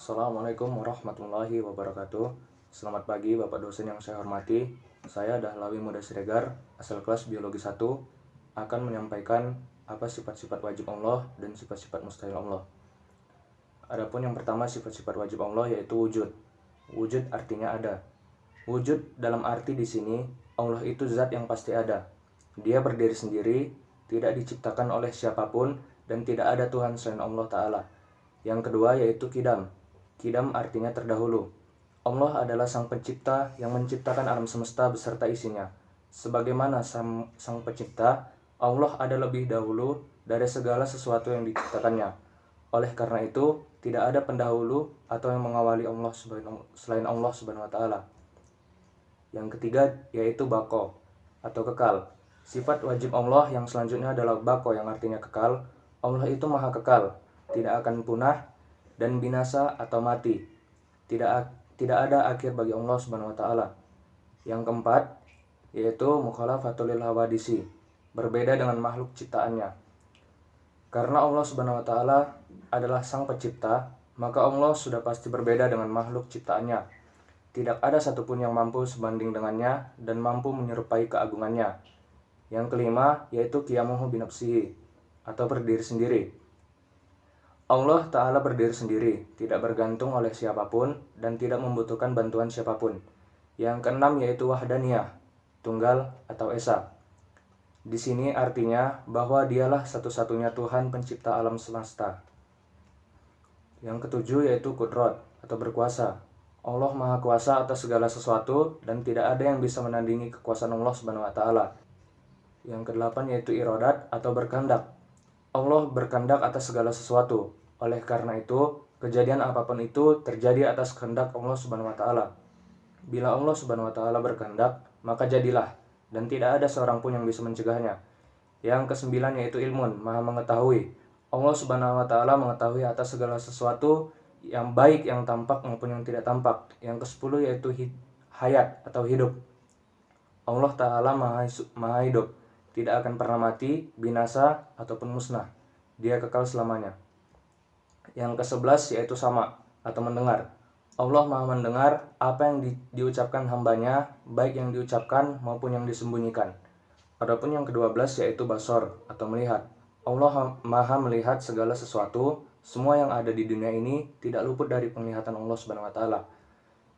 Assalamualaikum warahmatullahi wabarakatuh. Selamat pagi Bapak dosen yang saya hormati. Saya Dahlawi Muda Siregar, asal kelas Biologi 1, akan menyampaikan apa sifat-sifat wajib Allah dan sifat-sifat mustahil Allah. Adapun yang pertama sifat-sifat wajib Allah yaitu wujud. Wujud artinya ada. Wujud dalam arti di sini Allah itu zat yang pasti ada. Dia berdiri sendiri, tidak diciptakan oleh siapapun dan tidak ada Tuhan selain Allah Ta'ala. Yang kedua yaitu Qidam. Qidam artinya terdahulu. Allah adalah sang pencipta yang menciptakan alam semesta beserta isinya. Sebagaimana sang pencipta, Allah ada lebih dahulu dari segala sesuatu yang diciptakannya. Oleh karena itu, tidak ada pendahulu atau yang mengawali Allah selain Allah Subhanahu wa taala. Yang ketiga yaitu baqo atau kekal. Sifat wajib Allah yang selanjutnya adalah baqo yang artinya kekal. Allah itu maha kekal, tidak akan punah dan binasa atau mati. Tidak ada akhir bagi Allah Subhanahu wa taala. Yang keempat yaitu mukhalafatul lil hawadisi, berbeda dengan makhluk ciptaannya. Karena Allah Subhanahu wa taala adalah sang pencipta, maka Allah sudah pasti berbeda dengan makhluk ciptaannya. Tidak ada satupun yang mampu sebanding dengannya dan mampu menyerupai keagungannya. Yang kelima yaitu qiyamuhu binafsihi atau berdiri sendiri. Allah Ta'ala berdiri sendiri, tidak bergantung oleh siapapun dan tidak membutuhkan bantuan siapapun. Yang keenam yaitu wahdaniyah, tunggal atau esa. Di sini artinya bahwa dialah satu-satunya Tuhan pencipta alam semesta. Yang ketujuh yaitu qudrat atau berkuasa. Allah Maha Kuasa atas segala sesuatu dan tidak ada yang bisa menandingi kekuasaan Allah Subhanahu wa taala. Yang kedelapan yaitu iradat atau berkehendak. Allah berkehendak atas segala sesuatu. Oleh karena itu, kejadian apapun itu terjadi atas kehendak Allah Subhanahu wa taala. Bila Allah Subhanahu wa taala berkehendak, maka jadilah dan tidak ada seorang pun yang bisa mencegahnya. Yang kesembilan yaitu ilmun, Maha mengetahui. Allah Subhanahu wa taala mengetahui atas segala sesuatu yang baik yang tampak maupun yang tidak tampak. Yang kesepuluh yaitu hayat atau hidup. Allah Ta'ala maha hidup, tidak akan pernah mati, binasa, ataupun musnah. Dia kekal selamanya. Yang ke-11 yaitu sama atau mendengar. Allah maha mendengar apa yang diucapkan hambanya, baik yang diucapkan maupun yang disembunyikan. Adapun yang ke-12 yaitu basor atau melihat. Allah maha melihat segala sesuatu, semua yang ada di dunia ini tidak luput dari penglihatan Allah Subhanahu wa taala.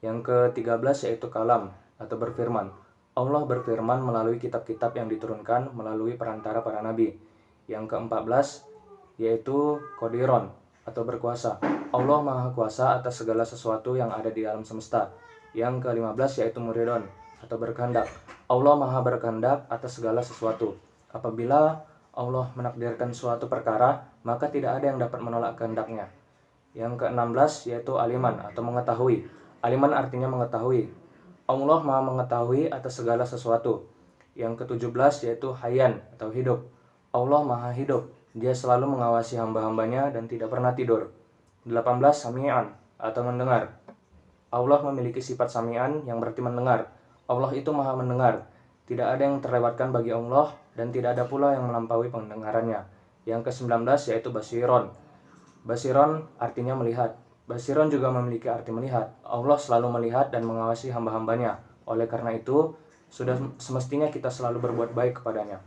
Yang ke-13 yaitu kalam atau berfirman. Allah berfirman melalui kitab-kitab yang diturunkan melalui perantara para nabi. Yang ke-14 yaitu qadiron atau berkuasa. Allah Maha Kuasa atas segala sesuatu yang ada di alam semesta. Yang ke-15 yaitu muridon atau berkehendak. Allah Maha berkehendak atas segala sesuatu. Apabila Allah menakdirkan suatu perkara, maka tidak ada yang dapat menolak kehendaknya. Yang ke-16 yaitu aliman atau mengetahui. Aliman artinya mengetahui. Allah Maha mengetahui atas segala sesuatu. Yang ke-17 yaitu hayyan atau hidup. Allah Maha hidup. Dia selalu mengawasi hamba-hambanya dan tidak pernah tidur. 18 sami'an atau mendengar. Allah memiliki sifat sami'an yang berarti mendengar. Allah itu Maha mendengar. Tidak ada yang terlewatkan bagi Allah dan tidak ada pula yang melampaui pendengarannya. Yang ke-19 yaitu basiron. Basiron artinya melihat. Basiron juga memiliki arti melihat. Allah selalu melihat dan mengawasi hamba-hambanya. Oleh karena itu, sudah semestinya kita selalu berbuat baik kepadanya.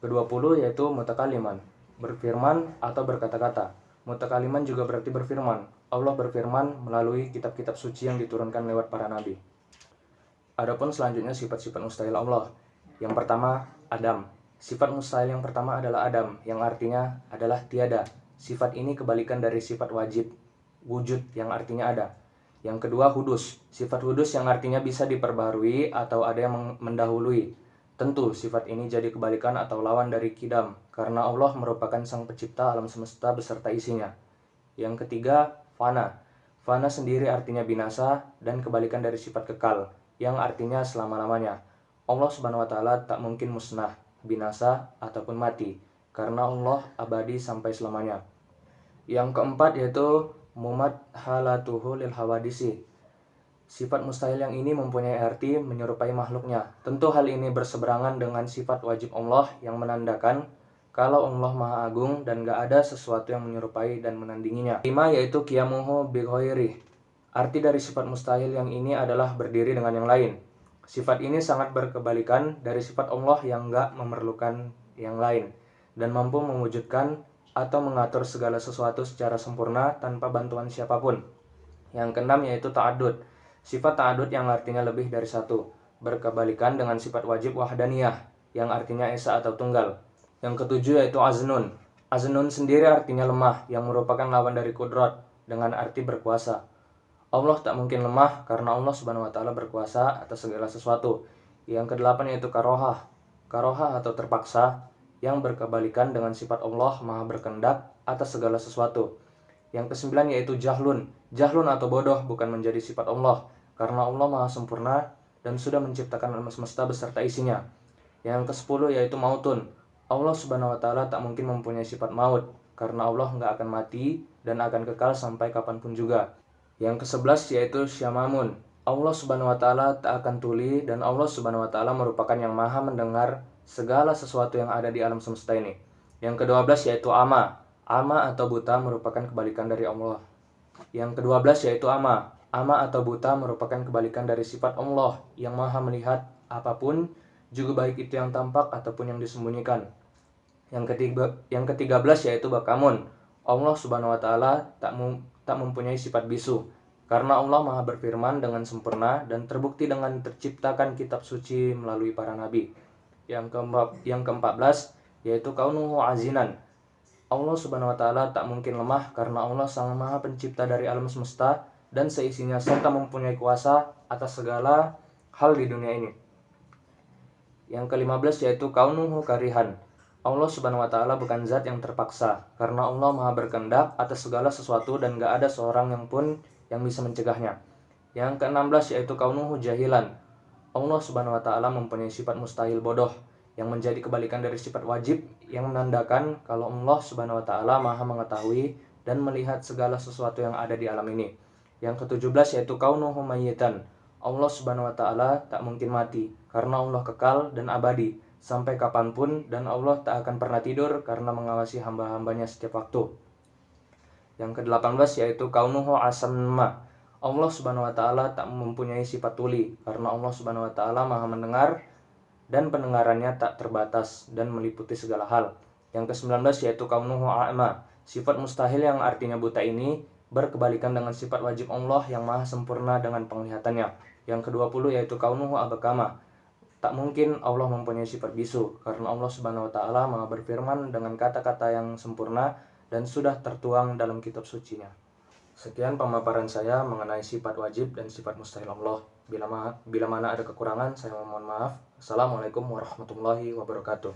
Ke-20 yaitu mutakaliman, berfirman atau berkata-kata. Mutakaliman juga berarti berfirman. Allah berfirman melalui kitab-kitab suci yang diturunkan lewat para nabi. Adapun selanjutnya sifat-sifat mustahil Allah. Yang pertama, Adam. Sifat mustahil yang pertama adalah Adam, yang artinya adalah tiada. Sifat ini kebalikan dari sifat wajib, wujud yang artinya ada. Yang kedua, hudus. Sifat hudus yang artinya bisa diperbaharui atau ada yang mendahului. Tentu sifat ini jadi kebalikan atau lawan dari qidam, karena Allah merupakan sang pencipta alam semesta beserta isinya. Yang ketiga, fana. Fana sendiri artinya binasa dan kebalikan dari sifat kekal, yang artinya selama-lamanya. Allah Subhanahu wa taala tak mungkin musnah, binasa ataupun mati, karena Allah abadi sampai selamanya. Yang keempat yaitu mumadhalatuhu lil hawadisi. Sifat mustahil yang ini mempunyai arti menyerupai makhluknya. Tentu hal ini berseberangan dengan sifat wajib Allah yang menandakan kalau Allah Maha Agung dan gak ada sesuatu yang menyerupai dan menandinginya. 5 yaitu qiyamuhu bi ghairihi. Arti dari sifat mustahil yang ini adalah berdiri dengan yang lain. Sifat ini sangat berkebalikan dari sifat Allah yang gak memerlukan yang lain dan mampu mewujudkan atau mengatur segala sesuatu secara sempurna tanpa bantuan siapapun. Yang keenam yaitu ta'adud. Sifat ta'adud yang artinya lebih dari satu, berkebalikan dengan sifat wajib wahdaniyah yang artinya esa atau tunggal. Yang ketujuh yaitu aznun. Aznun sendiri artinya lemah, yang merupakan lawan dari kudrat dengan arti berkuasa. Allah tak mungkin lemah karena Allah Subhanahu wa taala berkuasa atas segala sesuatu. Yang kedelapan yaitu karohah. Karohah atau terpaksa yang berkebalikan dengan sifat Allah Maha berkehendak atas segala sesuatu. Yang kesembilan yaitu jahlun. Jahlun atau bodoh bukan menjadi sifat Allah karena Allah Maha sempurna dan sudah menciptakan alam semesta beserta isinya. Yang kesepuluh yaitu mautun. Allah Subhanahu wa taala tak mungkin mempunyai sifat maut karena Allah nggak akan mati dan akan kekal sampai kapanpun juga. Yang kesebelas yaitu syamamun. Allah Subhanahu wa taala tak akan tuli dan Allah Subhanahu wa taala merupakan yang Maha mendengar segala sesuatu yang ada di alam semesta ini. Yang ke-12 yaitu ama. Ama atau buta merupakan kebalikan dari Allah. Yang ke-12 yaitu ama. Ama atau buta merupakan kebalikan dari sifat Allah yang Maha melihat apapun, juga baik itu yang tampak ataupun yang disembunyikan. Yang ke-13 yaitu bakamun. Allah Subhanahu wa taala tak mempunyai sifat bisu karena Allah Maha berfirman dengan sempurna dan terbukti dengan terciptakan kitab suci melalui para nabi. Yang ke-14 yaitu kaunuhu azinan. Allah Subhanahu wa taala tak mungkin lemah karena Allah Sang Maha Pencipta dari alam semesta dan seisinya serta mempunyai kuasa atas segala hal di dunia ini. Yang ke-15 yaitu kaunuhu karihan. Allah Subhanahu wa taala bukan zat yang terpaksa karena Allah Maha berkehendak atas segala sesuatu dan gak ada seorang yang pun yang bisa mencegahnya. Yang ke-16 yaitu kaunuhu jahilan. Allah Subhanahu wa taala mempunyai sifat mustahil bodoh yang menjadi kebalikan dari sifat wajib yang menandakan kalau Allah Subhanahu wa taala Maha mengetahui dan melihat segala sesuatu yang ada di alam ini. Yang ke-17 yaitu kaunuhu mayyitan. Allah Subhanahu wa taala tak mungkin mati karena Allah kekal dan abadi sampai kapanpun dan Allah tak akan pernah tidur karena mengawasi hamba-hambanya setiap waktu. Yang ke-18 yaitu kaunuhu asamma. Allah Subhanahu wa taala tak mempunyai sifat tuli karena Allah Subhanahu wa taala Maha mendengar dan pendengarannya tak terbatas dan meliputi segala hal. Yang ke-19 yaitu kaunuhu a'ma. Sifat mustahil yang artinya buta ini berkebalikan dengan sifat wajib Allah yang Maha sempurna dengan penglihatannya. Yang ke-20 yaitu kaunuhu abakama. Tak mungkin Allah mempunyai sifat bisu karena Allah Subhanahu wa taala Maha berfirman dengan kata-kata yang sempurna dan sudah tertuang dalam kitab sucinya. Sekian pemaparan saya mengenai sifat wajib dan sifat mustahil Allah. Bila mana ada kekurangan, saya mohon maaf. Assalamualaikum warahmatullahi wabarakatuh.